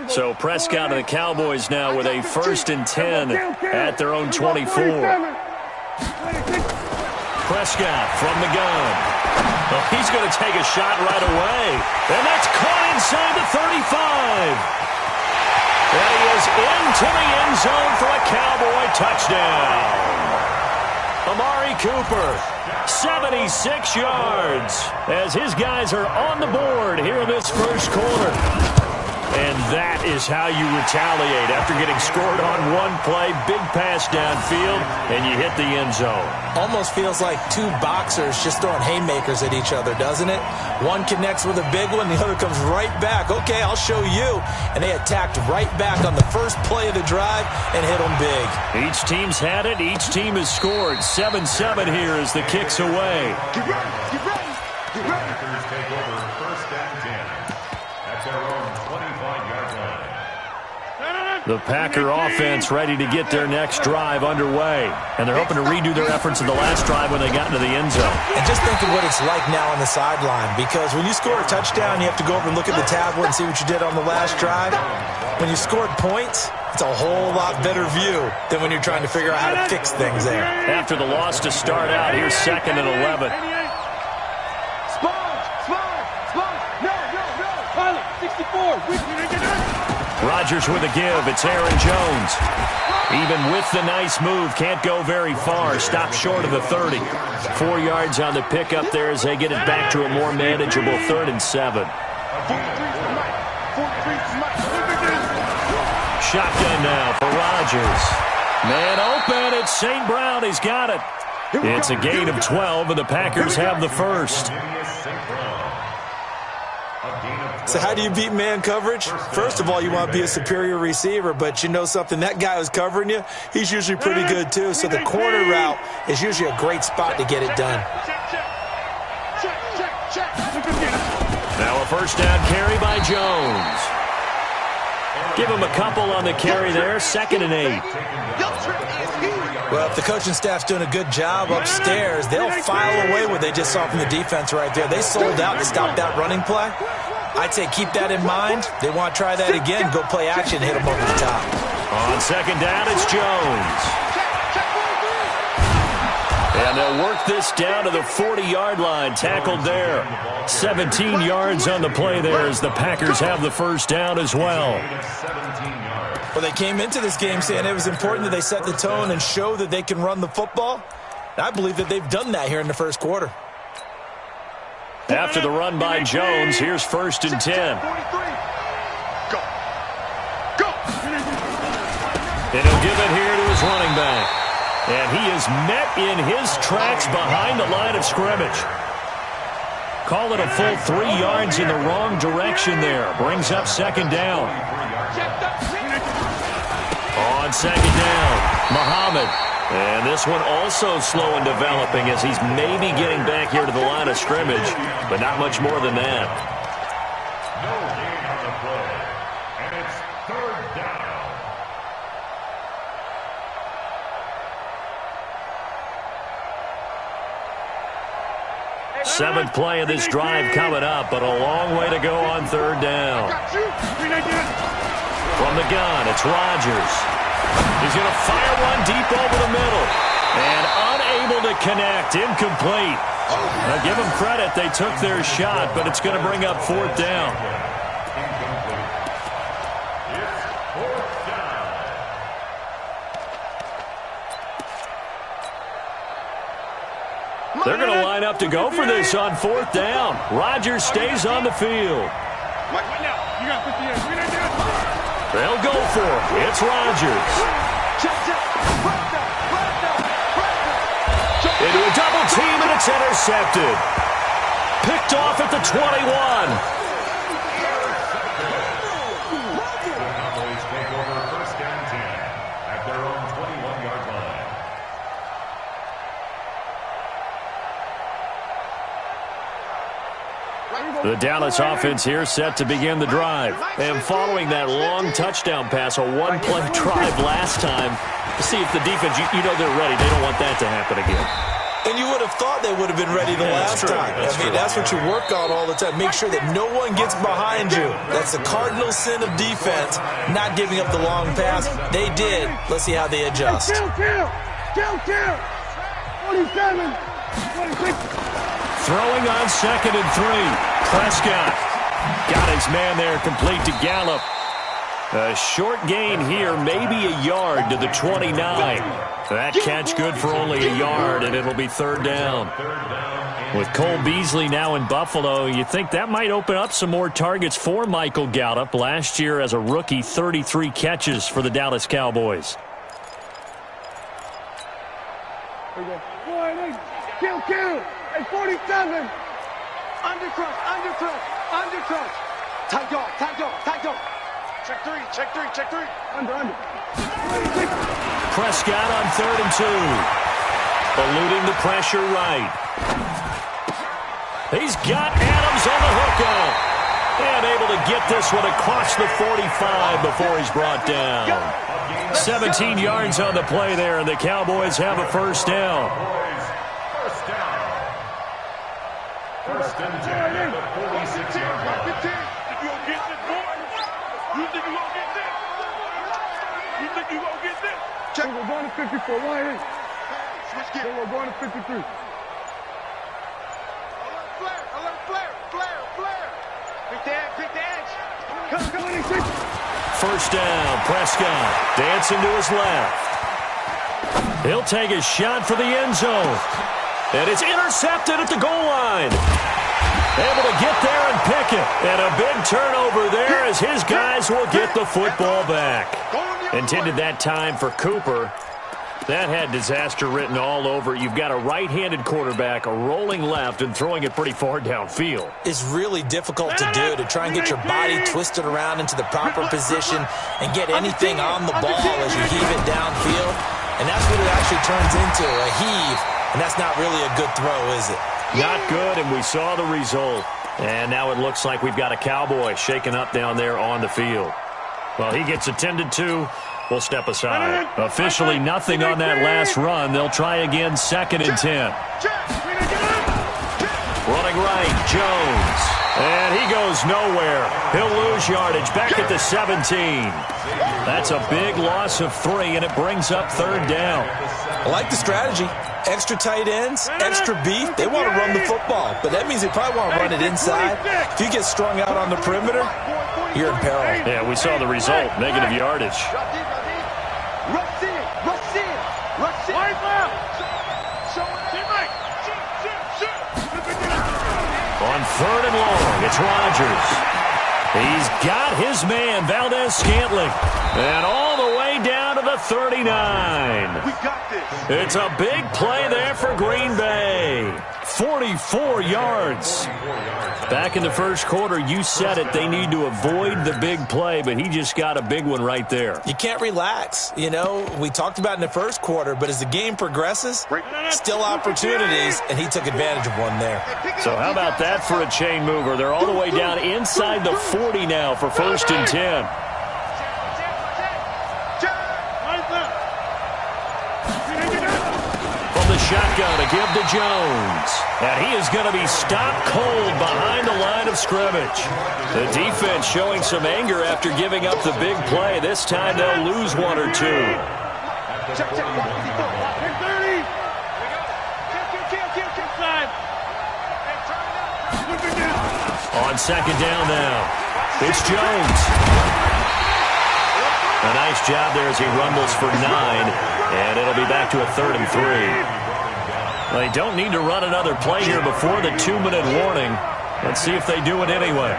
So Prescott and the Cowboys now with a 1st and 10 at their own 24. Prescott from the gun. Well, he's going to take a shot right away. And that's caught inside the 35. And he is into the end zone for a Cowboy touchdown. Amari Cooper, 76 yards, as his guys are on the board here in this first quarter. And that is how you retaliate after getting scored on one play, big pass downfield, and you hit the end zone. Almost feels like two boxers just throwing haymakers at each other, doesn't it? One connects with a big one, the other comes right back. Okay, I'll show you. And they attacked right back on the first play of the drive and hit them big. Each team's had it. Each team has scored. 7-7 here as the kick's away. Get ready. Get ready. Get ready. Take over 1st and 10 at their own 25-yard line. The Packer offense ready to get their next drive underway. And they're hoping to redo their efforts in the last drive when they got into the end zone. And just think of what it's like now on the sideline, because when you score a touchdown, you have to go over and look at the tablet and see what you did on the last drive. When you scored points, it's a whole lot better view than when you're trying to figure out how to fix things there. After the loss to start out, here's 2nd and 11. Rodgers with a give. It's Aaron Jones. Even with the nice move, can't go very far. Stopped short of the 30. 4 yards on the pickup there as they get it back to a more manageable 3rd and 7. Shotgun now for Rodgers. Man open. It's St. Brown. He's got it. It's a gain of 12, and the Packers have the first. So how do you beat man coverage? First of all, you want to be a superior receiver, but you know something, that guy who's covering you, he's usually pretty good too. So the corner route is usually a great spot to get it done. Now a 1st down carry by Jones. Give him a couple on the carry there. 2nd and 8. Well, if the coaching staff's doing a good job upstairs, they'll file away what they just saw from the defense right there. They sold out to stop that running play. I'd say keep that in mind. They want to try that again. Go play action, hit them over the top. On 2nd down, it's Jones. And they'll work this down to the 40-yard line. Tackled there. 17 yards on the play there as the Packers have the 1st down as well. Well, they came into this game saying it was important that they set the tone and show that they can run the football. And I believe that they've done that here in the first quarter. After the run by Jones, here's 1st and 10. And he'll give it here to his running back. And he is met in his tracks behind the line of scrimmage. Call it a full 3 yards in the wrong direction there. Brings up 2nd down. On 2nd down, Muhammad. And this one also slow in developing as he's maybe getting back here to the line of scrimmage, but not much more than that. No gain on the play. And it's 3rd down. 7th play of this drive coming up, but a long way to go on 3rd down. From the gun, it's Rodgers. He's going to fire one deep over the middle. And unable to connect. Incomplete. Now give them credit. They took their shot, but it's going to bring up 4th down. It's 4th down. They're going to line up to go for this on 4th down. Rodgers stays on the field. They'll go for it. It's Rodgers. Into a double team, and it's intercepted. Picked off at the 21. The Cowboys take over 1st and 10 at their own 21-yard line. The Dallas offense here set to begin the drive. And following that long touchdown pass, a one-play drive last time, to see if the defense, you know they're ready. They don't want that to happen again. And you would have thought they would have been ready the last time. That's what you work on all the time. Make sure that no one gets behind you. That's the cardinal sin of defense, not giving up the long pass. They did. Let's see how they adjust. Kill. 47. 26. Throwing on 2nd and 3. Prescott got his man there complete to Gallup. A short gain here, maybe a yard to the 29. That catch good for only a yard, and it'll be 3rd down. With Cole Beasley now in Buffalo, you think that might open up some more targets for Michael Gallup. Last year as a rookie, 33 catches for the Dallas Cowboys. Kill. At 47. Undercrush. Tight dog. Check three. Under. 26. Prescott on 3rd and 2. Eluding the pressure right. He's got Adams on the hookup. And able to get this one across the 45 before he's brought down. 17 yards on the play there, and the Cowboys have a 1st down. First and 10 at the 46-yard line. You think you gonna get this? Check. We're going to 54. Why ain't? Switch gear. We're going to 53. Flare. Pick the edge. Come on, 26. 1st down, Prescott dancing to his left. He'll take a shot for the end zone. And it's intercepted at the goal line. Able to get there and pick it. And a big turnover there as his guys will get the football back. Intended that time for Cooper. That had disaster written all over. You've got a right-handed quarterback, a rolling left, and throwing it pretty far downfield. It's really difficult to do, to try and get your body twisted around into the proper position and get anything on the ball as you heave it downfield. And that's what it actually turns into, a heave. And that's not really a good throw, is it? Not good, and we saw the result. And now it looks like we've got a Cowboy shaken up down there on the field. Well, he gets attended to. We'll step aside. Officially nothing on that last run. They'll try again, 2nd and 10. Running right, Jones. And he goes nowhere. He'll lose yardage back at the 17. That's a big loss of 3, and it brings up 3rd down. I like the strategy. Extra tight ends, extra beef. They want to run the football, but that means they probably want to run it inside. If you get strung out on the perimeter, you're in peril. Yeah, we saw the result, negative yardage. Rush in. Right left. On 3rd and long, it's Rodgers. He's got his man, Valdez-Scantling. And all the way down to the 39. We got this. It's a big play there for Green Bay. 44 yards. Back in the first quarter, you said it, they need to avoid the big play, but he just got a big one right there. You can't relax. You know, we talked about in the first quarter, but as the game progresses, still opportunities, and he took advantage of one there. So how about that for a chain mover? They're all the way down inside the 40 now for 1st and 10. Shotgun to give to Jones. And he is going to be stopped cold behind the line of scrimmage. The defense showing some anger after giving up the big play. This time they'll lose 1 or 2. On 2nd down now, it's Jones. A nice job there as he rumbles for 9. And it'll be back to a 3rd and 3. They don't need to run another play here before the 2-minute warning. Let's see if they do it anyway.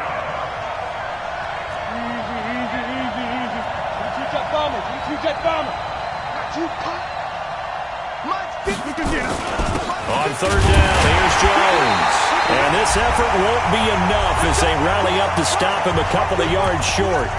On 3rd down, here's Jones. And this effort won't be enough as they rally up to stop him a couple of yards short.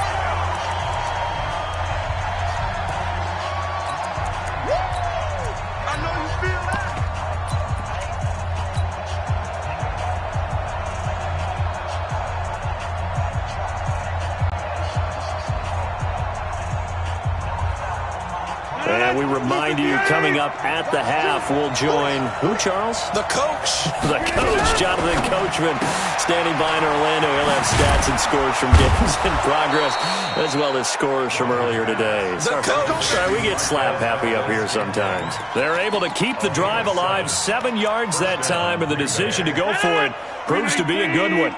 coming up at the half. We'll join who, Charles? The coach. The coach, Jonathan Coachman, standing by in Orlando. He'll have stats and scores from games in progress, as well as scores from earlier today. The coach. Sorry, we get slap happy up here sometimes. They're able to keep the drive alive, 7 yards that time, and the decision to go for it proves to be a good one.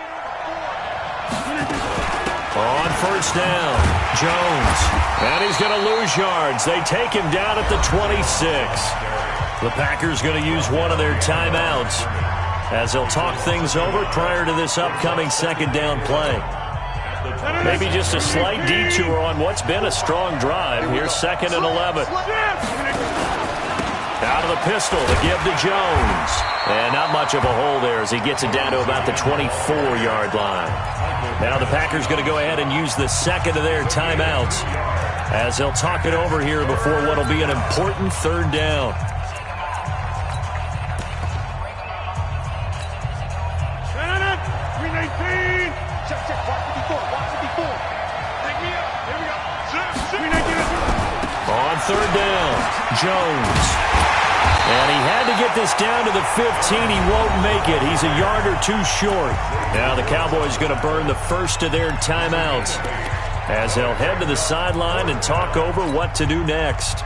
On first down, Jones. And he's going to lose yards. They take him down at the 26. The Packers going to use one of their timeouts as they'll talk things over prior to this upcoming second down play. Maybe just a slight detour on what's been a strong drive. Here's 2nd and 11. Out of the pistol to give to Jones. And not much of a hole there as he gets it down to about the 24-yard line. Now the Packers going to go ahead and use the second of their timeouts as they'll talk it over here before what will be an important third down. On third down, Jones. And he had to get this down to the 15. He won't make it. He's a yard or two short. Now the Cowboys going to burn the first of their timeouts as they'll head to the sideline and talk over what to do next.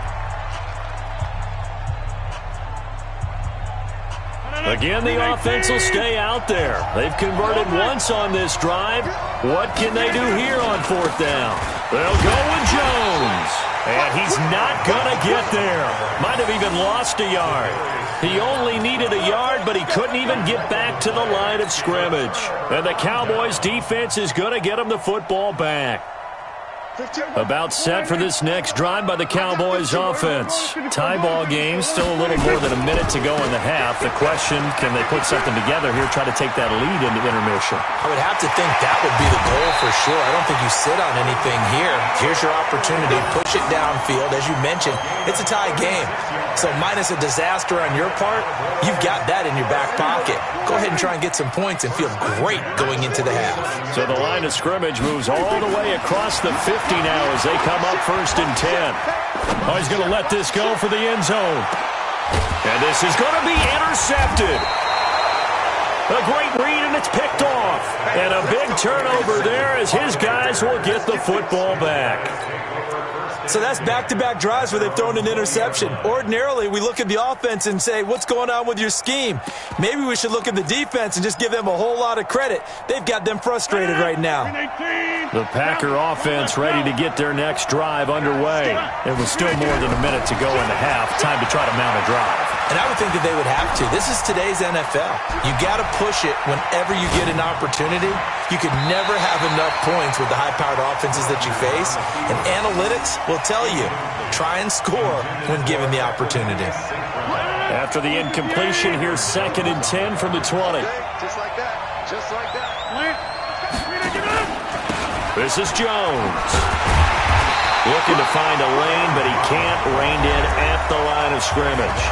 Again, the offense will stay out there. They've converted once on this drive. What can they do here on fourth down? They'll go with Jones. And he's not going to get there. Might have even lost a yard. He only needed a yard, but he couldn't even get back to the line of scrimmage. And the Cowboys' defense is going to get him the football back. About set for this next drive by the Cowboys offense. Tie ball game, still a little more than a minute to go in the half. The question, can they put something together here, try to take that lead into intermission? I would have to think that would be the goal for sure. I don't think you sit on anything here. Here's your opportunity. Push it downfield. As you mentioned, it's a tie game. So minus a disaster on your part, you've got that in your back pocket. Go ahead and try and get some points and feel great going into the half. So the line of scrimmage moves all the way across the 50 now as they come up 1st and 10. Oh, he's going to let this go for the end zone. And this is going to be intercepted. A great read, and it's picked off. And a big turnover there as his guys will get the football back. So that's back-to-back drives where they've thrown an interception. Ordinarily, we look at the offense and say, what's going on with your scheme? Maybe we should look at the defense and just give them a whole lot of credit. They've got them frustrated right now. The Packer offense ready to get their next drive underway. It was still more than a minute to go in the half. Time to try to mount a drive. And I would think that they would have to. This is today's NFL. You got to push it whenever you get an opportunity. You could never have enough points with the high-powered offenses that you face. And analytics will tell you, try and score when given the opportunity. After the incompletion, here's 2nd and 10 from the 20. Just like that. Just like that. This is Jones. Looking to find a lane, but he can't. Reined in at the line of scrimmage.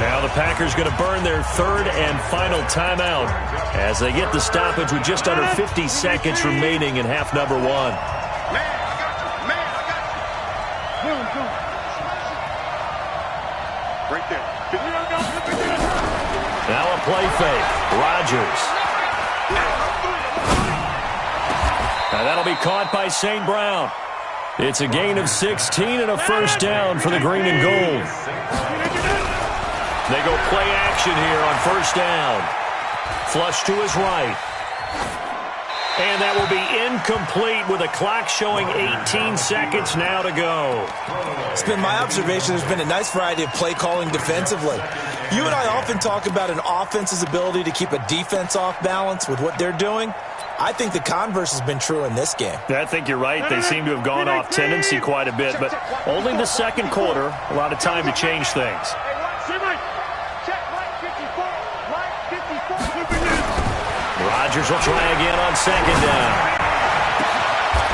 Now the Packers going to burn their 3rd and final timeout as they get the stoppage with just under 50 seconds remaining in half number 1. Right there. Now a play fake. Rodgers. Now that'll be caught by St. Brown. It's a gain of 16 and a first down for the green and gold. They go play action here on first down. Flush to his right. And that will be incomplete with a clock showing 18 seconds now to go. It's been my observation there's been a nice variety of play calling defensively. You and I often talk about an offense's ability to keep a defense off balance with what they're doing. I think the converse has been true in this game. I think you're right. They seem to have gone off tendency quite a bit, but only the second quarter, a lot of time to change things. Rodgers will try again on second down.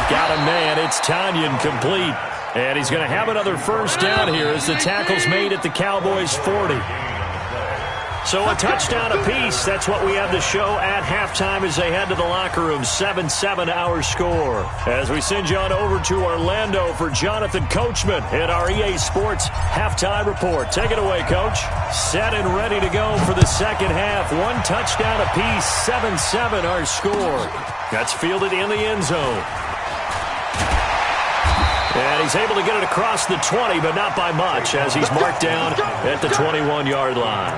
Got a man. It's Tanyan complete. And he's going to have another first down here as the tackle's made at the Cowboys' 40. So a touchdown apiece. That's what we have to show at halftime as they head to the locker room. 7-7 our score. As we send you on over to Orlando for Jonathan Coachman in our EA Sports halftime report. Take it away, Coach. Set and ready to go for the second half. One touchdown apiece. 7-7 our score. That's fielded in the end zone. And he's able to get it across the 20, but not by much, as he's marked down at the 21-yard line.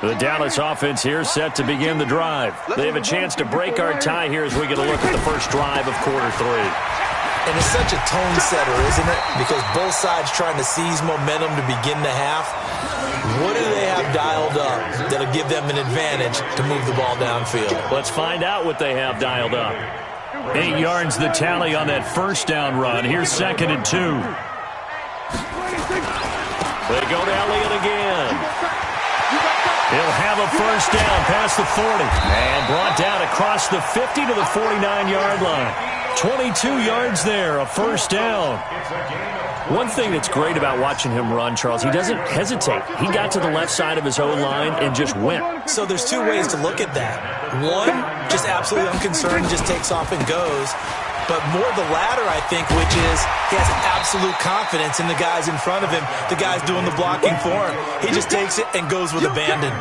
The Dallas offense here set to begin the drive. They have a chance to break our tie here as we get a look at the first drive of quarter 3. And it's such a tone setter, isn't it? Because both sides trying to seize momentum to begin the half. What do they have dialed up that'll give them an advantage to move the ball downfield? Let's find out what they have dialed up. 8 yards the tally on that first down run. Here's 2nd and 2. They go to Elliott again. He'll have a first down past the 40 and brought down across the 50 to the 49-yard line. 22 yards there, a first down. One thing that's great about watching him run, Charles, he doesn't hesitate. He got to the left side of his own line and just went. So there's two ways to look at that. One, just absolutely unconcerned, just takes off and goes. But more the latter, I think, which is he has absolute confidence in the guys in front of him, the guys doing the blocking for him. He just takes it and goes with abandon.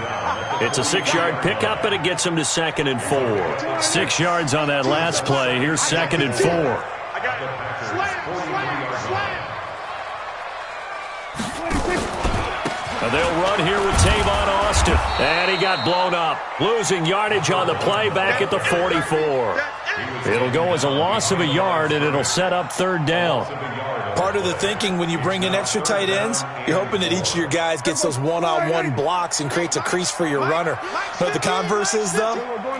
It's a 6-yard pickup, and it gets him to 2nd and 4. 6 yards on that last play. Here's 2nd and 4. And they'll run here with Tavon Austin. And he got blown up. Losing yardage on the play back at the 44. It'll go as a loss of a yard, and it'll set up 3rd down. Part of the thinking when you bring in extra tight ends, you're hoping that each of your guys gets those one-on-one blocks and creates a crease for your runner. But the converse is, though,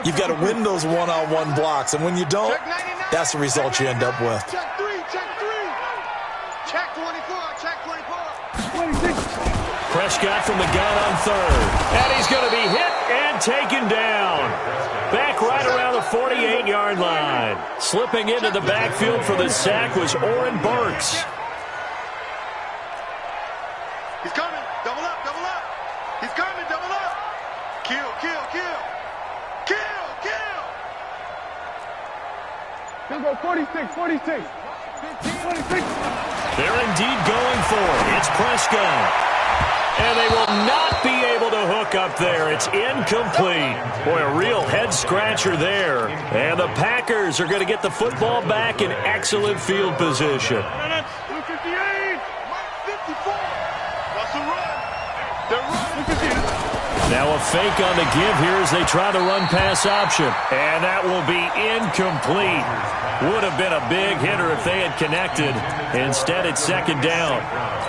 you've got to win those one-on-one blocks. And when you don't, that's the result you end up with. Check 3. Check 24. Check 24. Prescott from the gun on 3rd. And he's going to be hit and taken down. Back right around the 48-yard line. Slipping into the backfield for the sack was Oren Burks. He's coming. Double up. He's coming. Double up. Kill. He'll go 46. They're indeed going for it. It's Prescott. And they will not be able to hook up there. It's incomplete. Boy, a real head-scratcher there. And the Packers are going to get the football back in excellent field position. 258. 54. That's a run. They're running. Now a fake on the give here as they try the run-pass option. And that will be incomplete. Would have been a big hitter if they had connected. Instead, it's 2nd down.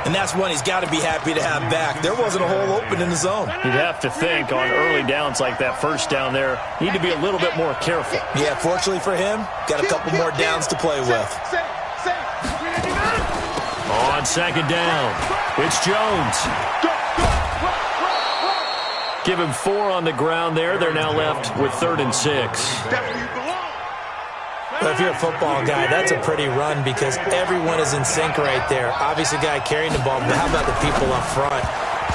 And that's one he's got to be happy to have back. There wasn't a hole open in the zone. You'd have to think on early downs like that first down there, need to be a little bit more careful. Yeah, fortunately for him, got a couple more downs to play with. On 2nd down, it's Jones. Give him 4 on the ground there. They're now left with 3rd and 6. Well, if you're a football guy, that's a pretty run because everyone is in sync right there. Obviously, guy carrying the ball, but how about the people up front?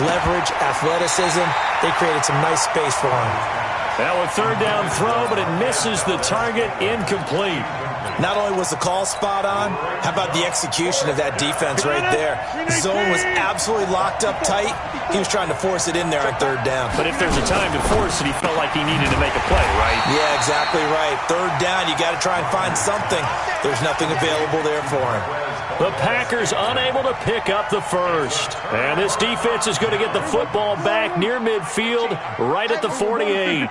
Leverage, athleticism, they created some nice space for him. Now a 3rd down throw, but it misses the target, incomplete. Not only was the call spot on, how about the execution of that defense right there? The zone was absolutely locked up tight. He was trying to force it in there on 3rd down. But if there's a time to force it, he felt like he needed to make a play, right? Yeah, exactly right. 3rd down, you got to try and find something. There's nothing available there for him. The Packers unable to pick up the first. And this defense is going to get the football back near midfield, right at the 48.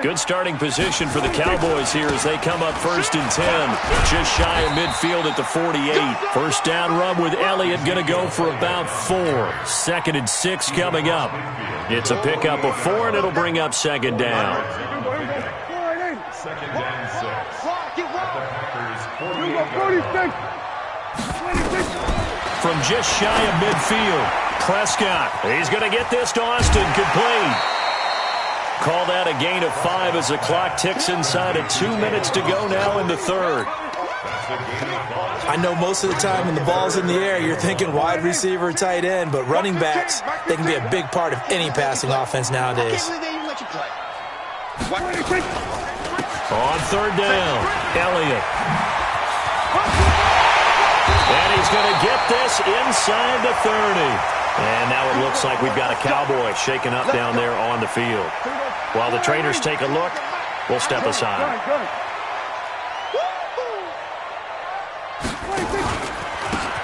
Good starting position for the Cowboys here as they come up 1st and 10. Just shy of midfield at the 48. First down run with Elliott going to go for about 4. 2nd and 6 coming up. It's a pickup of 4, and it'll bring up 2nd down. 2nd and 6. The Packers 46. From just shy of midfield, Prescott. He's going to get this to Austin, complete. Call that a gain of 5 as the clock ticks inside of 2 minutes to go now in the 3rd. I know most of the time when the ball's in the air, you're thinking wide receiver, tight end, but running backs, they can be a big part of any passing offense nowadays. On third down, Elliott. And he's going to get this inside the 30. And now it looks like we've got a Cowboy shaking up down there on the field. While the trainers take a look, we'll step aside.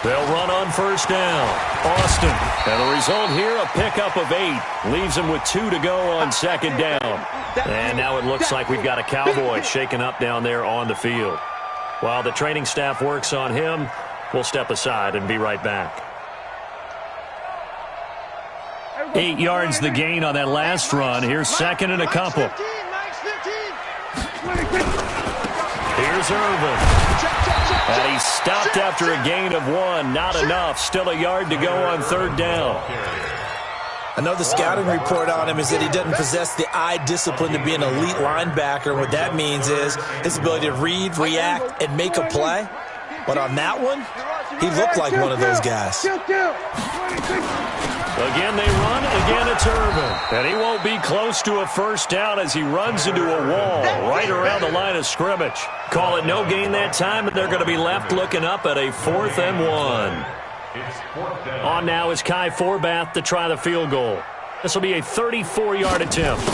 They'll run on first down. Austin. And the result here, a pickup of 8. Leaves them with 2 to go on second down. And now it looks like we've got a Cowboy shaking up down there on the field. While the training staff works on him, we'll step aside and be right back. 8 yards the gain on that last run. Here's second and a couple. Here's Irvin. And he's stopped after a gain of 1. Not enough. Still a yard to go on third down. I know the scouting report on him is that he doesn't possess the eye discipline to be an elite linebacker. What that means is his ability to read, react, and make a play. But on that one, he looked like one of those guys. Again they run, again it's Irvin. And he won't be close to a first down as he runs into a wall right around the line of scrimmage. Call it no gain that time, but they're going to be left looking up at a 4th and 1. On now is Kai Forbath to try the field goal. This will be a 34-yard attempt.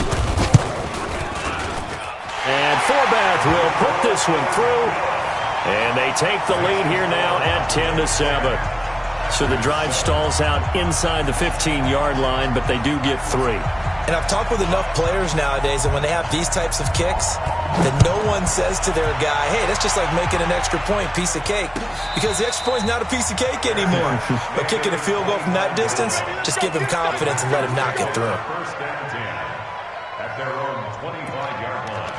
And Forbath will put this one through. And they take the lead here now at 10-7. So the drive stalls out inside the 15-yard line, but they do get 3. And I've talked with enough players nowadays, and when they have these types of kicks, that no one says to their guy, hey, that's just like making an extra point, piece of cake. Because the extra point is not a piece of cake anymore. But kicking a field goal from that distance, just give him confidence and let him knock it through. First down and 10 at their own 25-yard line.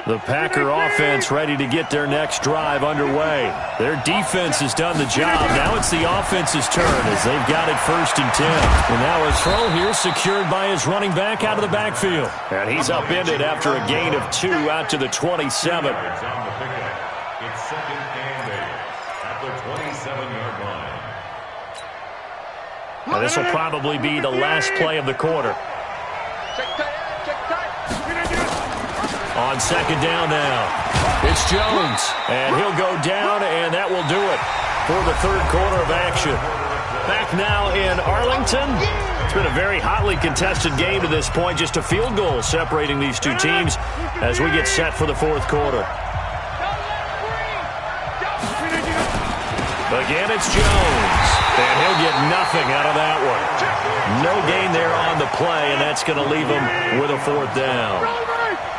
The Packer offense ready to get their next drive underway. Their defense has done the job. Now it's the offense's turn as they've got it 1st and 10. And now a throw here secured by his running back out of the backfield. And he's upended after a gain of 2 out to the 27. It's 2nd and 8 at the 27-yard line. And this will probably be the last play of the quarter. On second down now, it's Jones, and he'll go down, and that will do it for the third quarter of action. Back now in Arlington. It's been a very hotly contested game to this point, just a field goal separating these two teams as we get set for the fourth quarter. Again, it's Jones, and he'll get nothing out of that one. No gain there on the play, and that's going to leave him with a 4th down.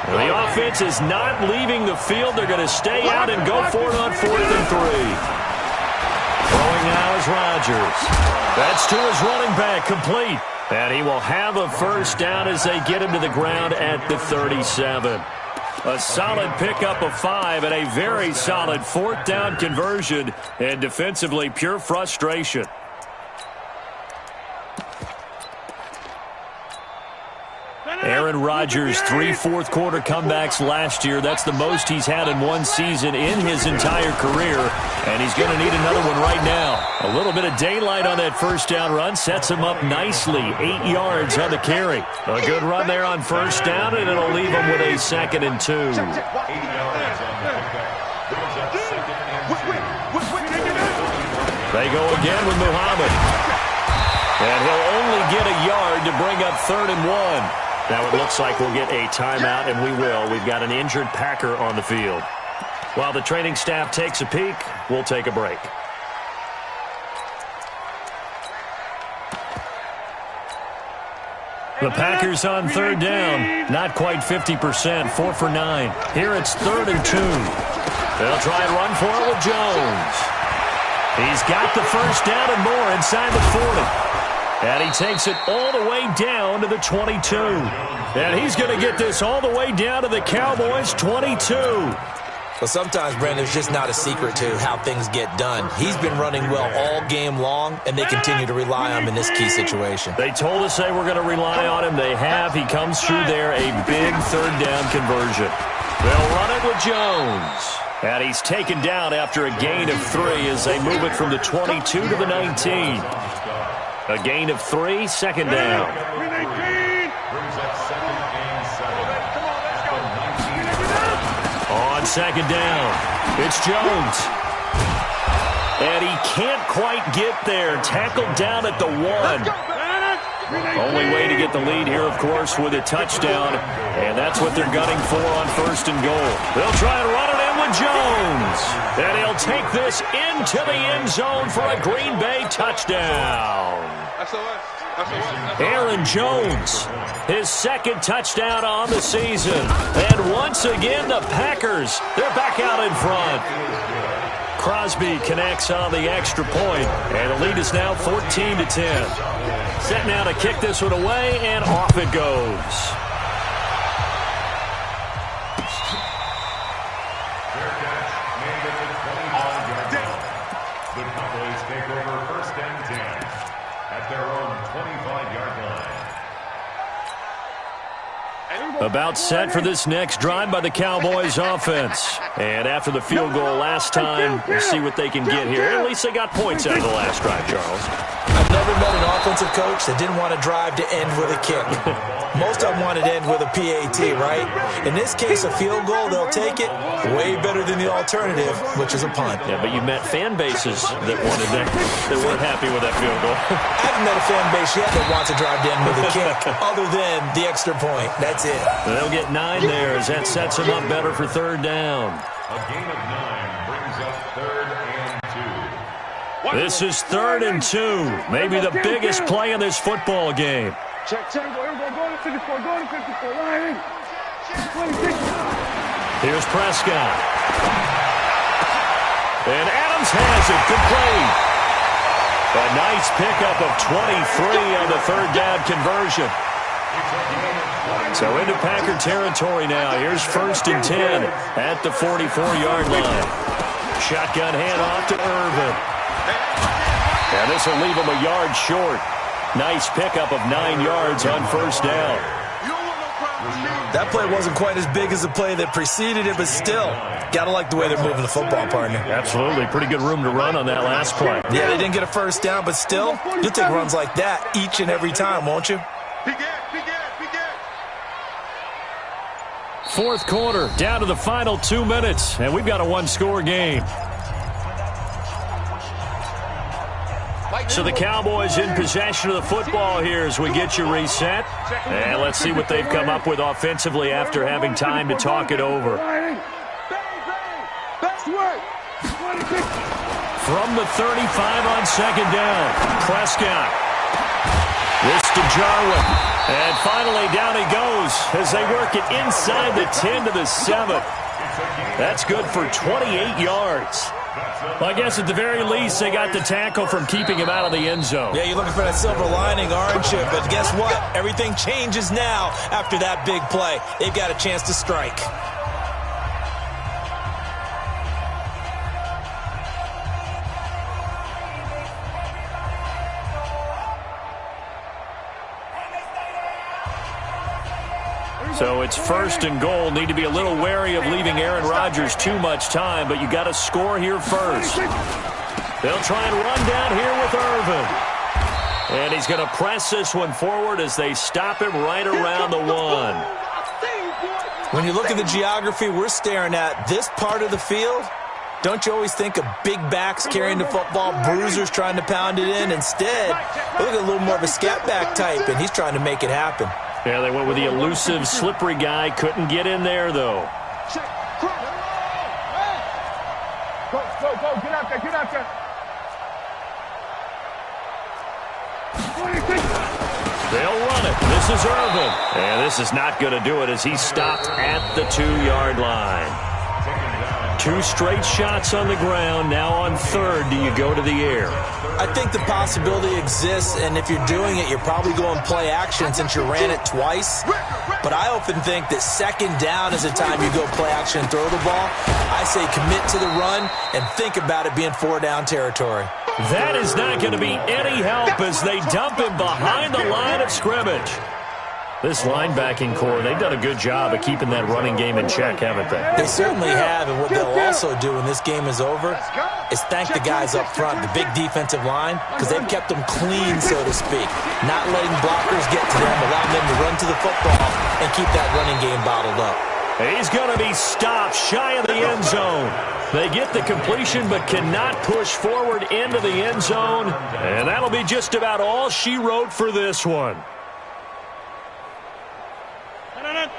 The offense is not leaving the field. They're going to stay out and go for it on 4th and 3. Throwing now is Rodgers. That's to his running back, complete. And he will have a first down as they get him to the ground at the 37. A solid pickup of 5 and a very solid 4th down conversion. And defensively, pure frustration. Aaron Rodgers, 3 fourth-quarter comebacks last year. That's the most he's had in one season in his entire career, and he's going to need another one right now. A little bit of daylight on that first down run sets him up nicely. 8 yards on the carry. A good run there on first down, and it'll leave him with a 2nd and 2. 8 yards on the pickup. They go again with Muhammad. And he'll only get a yard to bring up 3rd and 1. Now it looks like we'll get a timeout, and we will. We've got an injured Packer on the field. While the training staff takes a peek, we'll take a break. The Packers on 3rd down. Not quite 50%, 4 for 9. Here it's 3rd and 2. They'll try and run for it with Jones. He's got the first down and more inside the 40. And he takes it all the way down to the 22. And he's going to get this all the way down to the Cowboys' 22. Well, sometimes, Brandon, there's just not a secret to how things get done. He's been running well all game long, and they continue to rely on him in this key situation. They told us they were going to rely on him. They have. He comes through there, a big third down conversion. They'll run it with Jones. And he's taken down after a gain of 3 as they move it from the 22 to the 19. A gain of 3, second down. On second down, it's Jones. And he can't quite get there. Tackled down at the 1. Only way to get the lead here, of course, with a touchdown. And that's what they're gunning for on first and goal. They'll try and run it in with Jones. And he'll take this into the end zone for a Green Bay touchdown. Aaron Jones, his second touchdown on the season. And once again, the Packers, they're back out in front. Crosby connects on the extra point, and the lead is now 14-10. Set now to kick this one away, and off it goes. The Cowboys take over first and 10 at their own 25-yard line. About set for this next drive by the Cowboys offense. And after the field goal last time, we'll see what they can get here. At least they got points out of the last drive, Charles. I've never met an offensive coach that didn't want to drive to end with a kick. Most of them wanted to end with a PAT, right? In this case, a field goal, they'll take it way better than the alternative, which is a punt. Yeah, but you met fan bases that wanted that, that weren't happy with that field goal. I haven't met a fan base yet that wants to drive to end with a kick, other than the extra point. That's it. They'll get 9 there as that sets them up better for third down. A gain of 9 brings up third and 2. This is 3rd and 2. Maybe the biggest play in this football game. Check. Go to 54. Go to 54. Line in. 26. Here's Prescott. And Adams has it complete. A nice pickup of 23 on the third down conversion. So into Packer territory now. Here's 1st and 10 at the 44-yard line. Shotgun handoff to Irvin. And this will leave him a yard short. Nice pickup of 9 yards on first down. That play wasn't quite as big as the play that preceded it, but still, gotta like the way they're moving the football, partner. Absolutely. Pretty good room to run on that last play. Yeah, they didn't get a first down, but still, you'll take runs like that each and every time, won't you? Fourth quarter, down to the final 2 minutes, and we've got a one-score game. So the Cowboys in possession of the football here as we get you reset. And let's see what they've come up with offensively after having time to talk it over. From the 35 on second down, Prescott. This to Jarwin. And finally down he goes as they work it inside the 10 to the 7. That's good for 28 yards. Well, I guess at the very least, they got the tackle from keeping him out of the end zone. Yeah, you're looking for that silver lining, aren't you? But guess what? Everything changes now after that big play. They've got a chance to strike. So it's 1st and goal. Need to be a little wary of leaving Aaron Rodgers too much time, but you got to score here first. They'll try and run down here with Irvin. And he's going to press this one forward as they stop him right around the 1. When you look at the geography we're staring at, this part of the field, don't you always think of big backs carrying the football, bruisers trying to pound it in? Instead, look at a little more of a scat back type, and he's trying to make it happen. Yeah, they went with the elusive, slippery guy. Couldn't get in there, though. Go. Get out there. 26. They'll run it. This is Irvin. And this is not going to do it as he's stopped at the 2-yard line. 2 straight shots on the ground. Now on 3rd, do you go to the air? I think the possibility exists, and if you're doing it, you're probably going play action since you ran it twice. But I often think that 2nd down is the time you go play action and throw the ball. I say commit to the run and think about it being 4-down territory. That is not going to be any help as they dump him behind the line of scrimmage. This linebacking core, they've done a good job of keeping that running game in check, haven't they? They certainly have, and what they'll also do when this game is over is thank the guys up front, the big defensive line, because they've kept them clean, so to speak, not letting blockers get to them, allowing them to run to the football and keep that running game bottled up. He's going to be stopped shy of the end zone. They get the completion but cannot push forward into the end zone, and that'll be just about all she wrote for this one.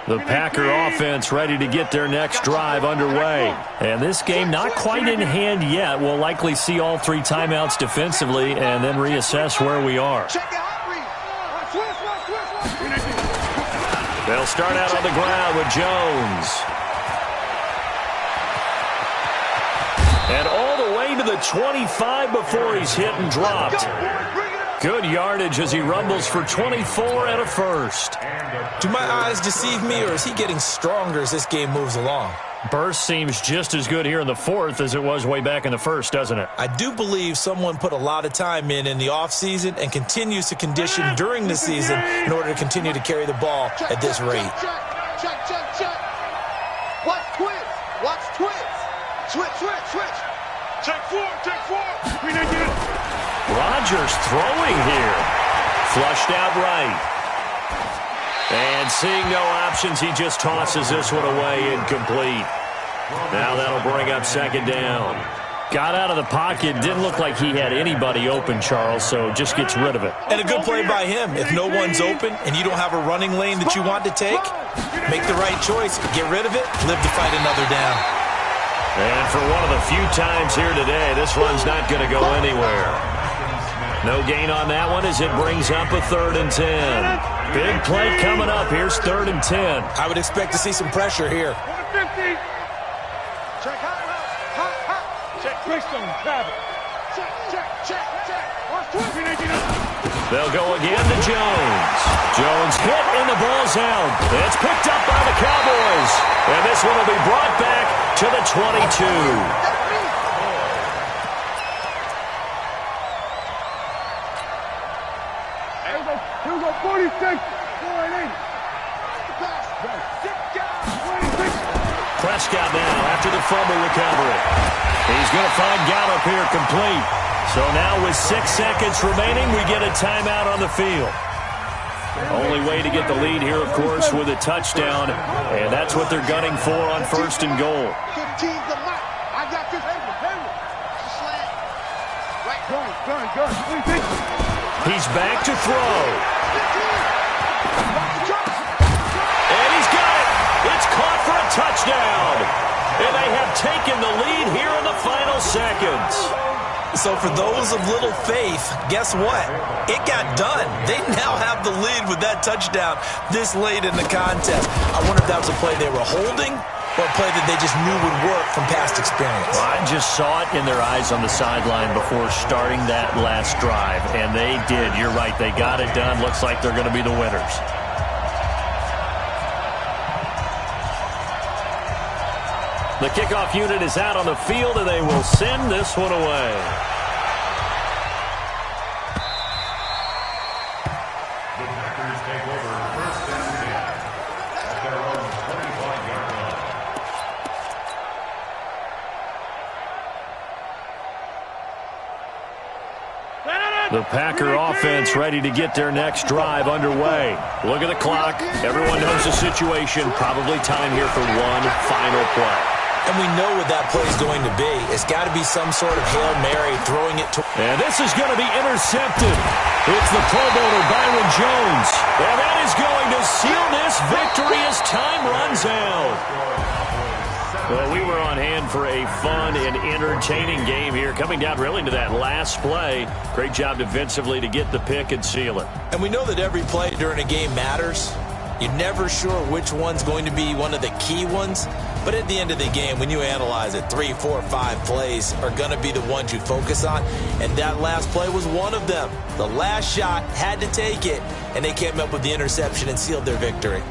The Packer offense ready to get their next drive underway. And this game not quite in hand yet. We'll likely see all 3 timeouts defensively and then reassess where we are. They'll start out on the ground with Jones. And all the way to the 25 before he's hit and dropped. Good yardage as he rumbles for 24 and a first. Do my eyes deceive me, or is he getting stronger as this game moves along? Burst seems just as good here in the 4th as it was way back in the 1st, doesn't it? I do believe someone put a lot of time in the offseason and continues to condition during the season in order to continue to carry the ball at this rate. Check. Watch twist. Watch twist. Switch. Check 4. We didn't get it. Rodgers throwing here. Flushed out right. And seeing no options, he just tosses this one away incomplete. Now that'll bring up 2nd down. Got out of the pocket. Didn't look like he had anybody open, Charles, so just gets rid of it. And a good play by him. If no one's open and you don't have a running lane that you want to take, make the right choice. Get rid of it. Live to fight another down. And for one of the few times here today, this run's not going to go anywhere. No gain on that one as it brings up a 3rd and 10. Big play coming up. Here's 3rd and 10. I would expect to see some pressure here. Check high. Check Bristol. Check. Watch twist. They'll go again to Jones. Jones hit and the ball's out. It's picked up by the Cowboys. And this one will be brought back to the 22. Here we go, 46. Prescott now after the fumble recovery. He's going to find Gallup here complete. So now with 6 seconds remaining, we get a timeout on the field. Only way to get the lead here, of course, with a touchdown. And that's what they're gunning for on 1st and goal. He's back to throw. And he's got it. It's caught for a touchdown. And they have taken the lead here in the final seconds. So for those of little faith, guess what? It got done. They now have the lead with that touchdown this late in the contest. I wonder if that was a play they were holding or a play that they just knew would work from past experience. Well, I just saw it in their eyes on the sideline before starting that last drive, and they did. You're right. They got it done. Looks like they're going to be the winners. The kickoff unit is out on the field, and they will send this one away. The Packers take over 1st and 10 at their own 25-yard line. The Packer offense ready to get their next drive underway. Look at the clock. Everyone knows the situation. Probably time here for one final play. And we know what that play is going to be. It's got to be some sort of Hail Mary, throwing it to... And this is going to be intercepted. It's the Pro Bowler Byron Jones. And that is going to seal this victory as time runs out. Well, we were on hand for a fun and entertaining game here, coming down really to that last play. Great job defensively to get the pick and seal it. And we know that every play during a game matters. You're never sure which one's going to be one of the key ones. But at the end of the game, when you analyze it, 3, 4, 5 plays are going to be the ones you focus on. And that last play was one of them. The last shot had to take it, and they came up with the interception and sealed their victory.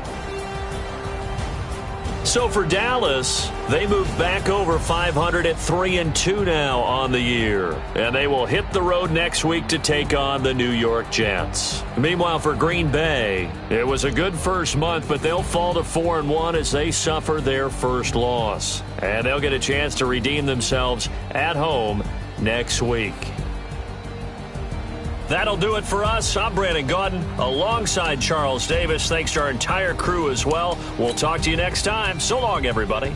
So for Dallas, they move back over 500 at 3-2 now on the year. And they will hit the road next week to take on the New York Jets. Meanwhile, for Green Bay, it was a good first month, but they'll fall to 4-1 as they suffer their first loss. And they'll get a chance to redeem themselves at home next week. That'll do it for us. I'm Brandon Gaudin alongside Charles Davis. Thanks to our entire crew as well. We'll talk to you next time. So long, everybody.